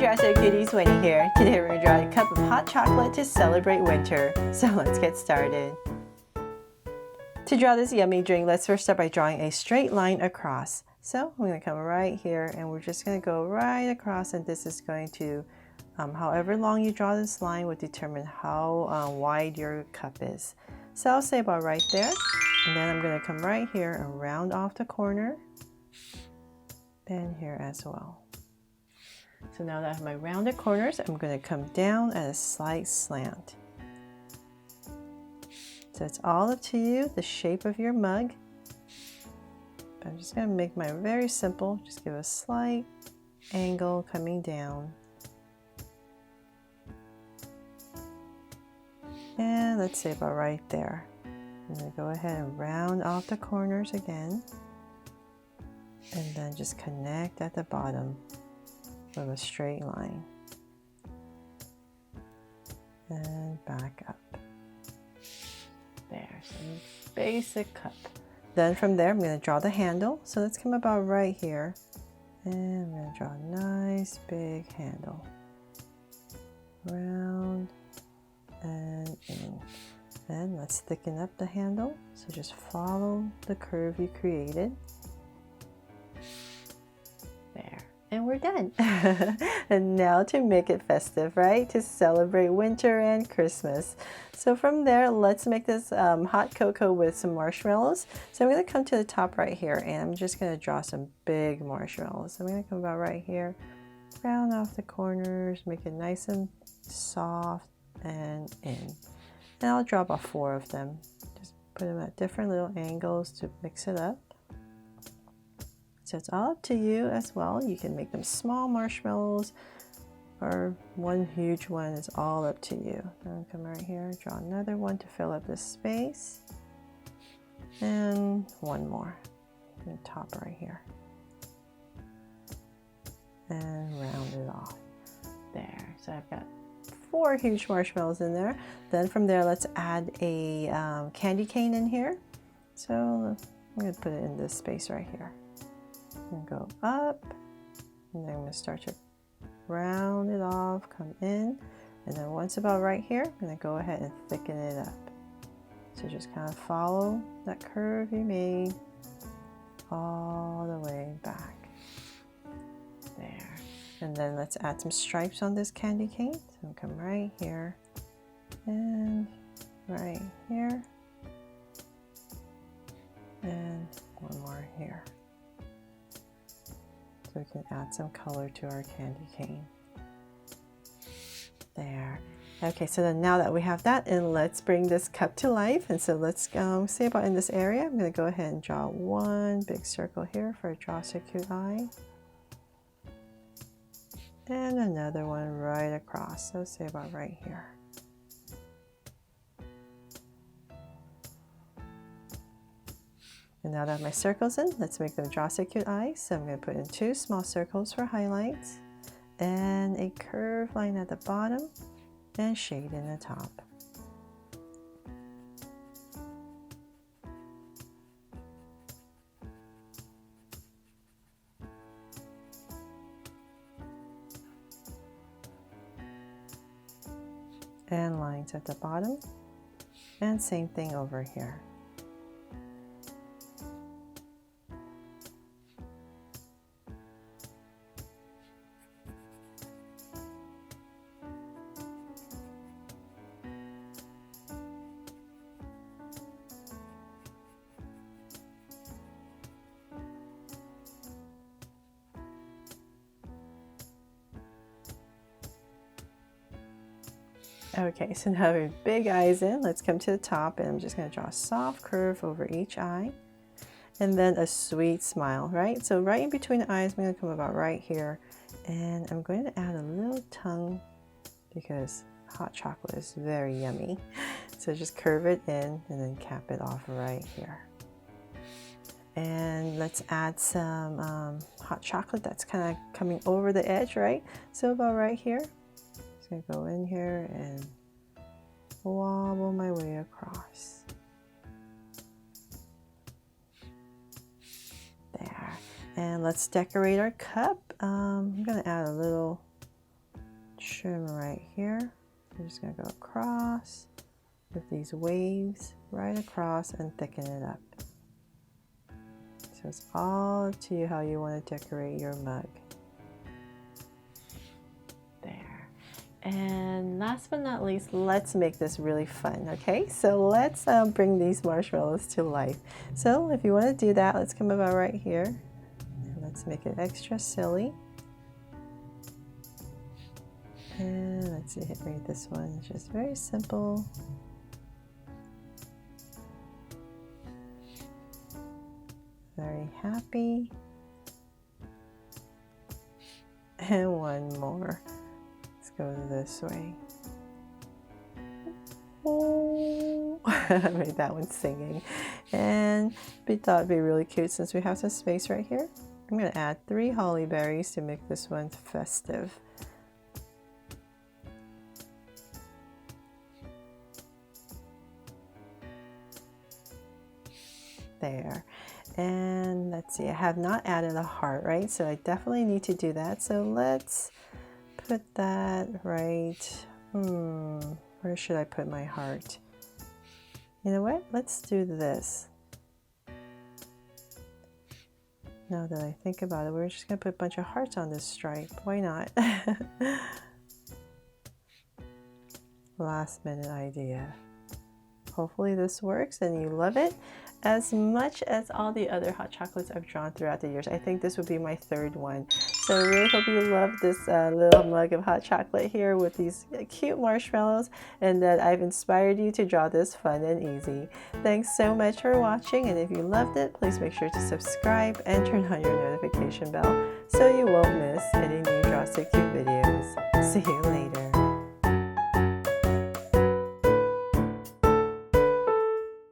Draw So Cuties, Winnie here. Today we're going to draw a cup of hot chocolate to celebrate winter. So let's get started. To draw this yummy drink, let's first start by drawing a straight line across. So I'm going to come right here and we're just going to go right across, and this is going to, however long you draw this line would determine how wide your cup is. So I'll say about right there, and then I'm going to come right here and round off the corner and here as well. So now that I have my rounded corners, I'm going to come down at a slight slant. So it's all up to you, the shape of your mug. But I'm just going to make mine very simple. Just give a slight angle coming down. And let's say about right there. I'm going to go ahead and round off the corners again. And then just connect at the bottom with a straight line. And back up. There, so basic cup. Then from there, I'm going to draw the handle. So let's come about right here. And I'm going to draw a nice big handle. Round and in. And let's thicken up the handle. So just follow the curve you created. There. And we're done. And now to make it festive, right? To celebrate winter and Christmas. So from there, let's make this hot cocoa with some marshmallows. So I'm going to come to the top right here, and I'm just going to draw some big marshmallows. So I'm going to come about right here, round off the corners, make it nice and soft and in. And I'll draw about 4 of them. Just put them at different little angles to mix it up. So it's all up to you as well. You can make them small marshmallows or one huge one. Is all up to you. I'll come right here, draw another one to fill up this space. And one more on the top right here. And round it off. There. So I've got 4 huge marshmallows in there. Then from there, let's add a candy cane in here. So I'm going to put it in this space right here. And go up, and then I'm going to start to round it off, come in, and then once about right here, I'm going to go ahead and thicken it up. So just kind of follow that curve you made all the way back. There. And then let's add some stripes on this candy cane. So come right here and right here, and one more here. So we can add some color to our candy cane. There. Okay, so then now that we have that, and let's bring this cup to life. And so let's say about in this area, I'm going to go ahead and draw one big circle here for a Draw So Cute eye. And another one right across, so say about right here. And now that I have my circles in, let's make them Draw So Cute eyes. So I'm going to put in 2 small circles for highlights and a curved line at the bottom and shade in the top. And lines at the bottom, and same thing over here. Okay, so now we have big eyes in. Let's come to the top, and I'm just going to draw a soft curve over each eye, and then a sweet smile, right? So right in between the eyes, I'm going to come about right here, and I'm going to add a little tongue because hot chocolate is very yummy. So just curve it in and then cap it off right here. And let's add some hot chocolate that's kind of coming over the edge, right? So about right here. Going to go in here and wobble my way across. There. And let's decorate our cup. I'm going to add a little trim right here. I'm just going to go across with these waves right across and thicken it up. So it's all up to you how you want to decorate your mug. There. And last but not least, let's make this really fun, okay? So let's bring these marshmallows to life. So if you want to do that, let's come about right here. And let's make it extra silly. And let's see, rate this one. It's just very simple. Very happy. And one more. Let's go this way. Oh, I made that one singing. And we thought it'd be really cute since we have some space right here. I'm going to add 3 holly berries to make this one festive. There. And let's see, I have not added a heart, right? So I definitely need to do that. So let's put that right, where should I put my heart? You know what? Let's do this. Now that I think about it, we're just gonna put a bunch of hearts on this stripe. Why not? Last minute idea. Hopefully this works and you love it as much as all the other hot chocolates I've drawn throughout the years. I think this would be my 3rd one. So I really hope you love this little mug of hot chocolate here with these cute marshmallows, and that I've inspired you to draw this fun and easy. Thanks so much for watching, and if you loved it, please make sure to subscribe and turn on your notification bell so you won't miss any new Draw So Cute videos. See you later.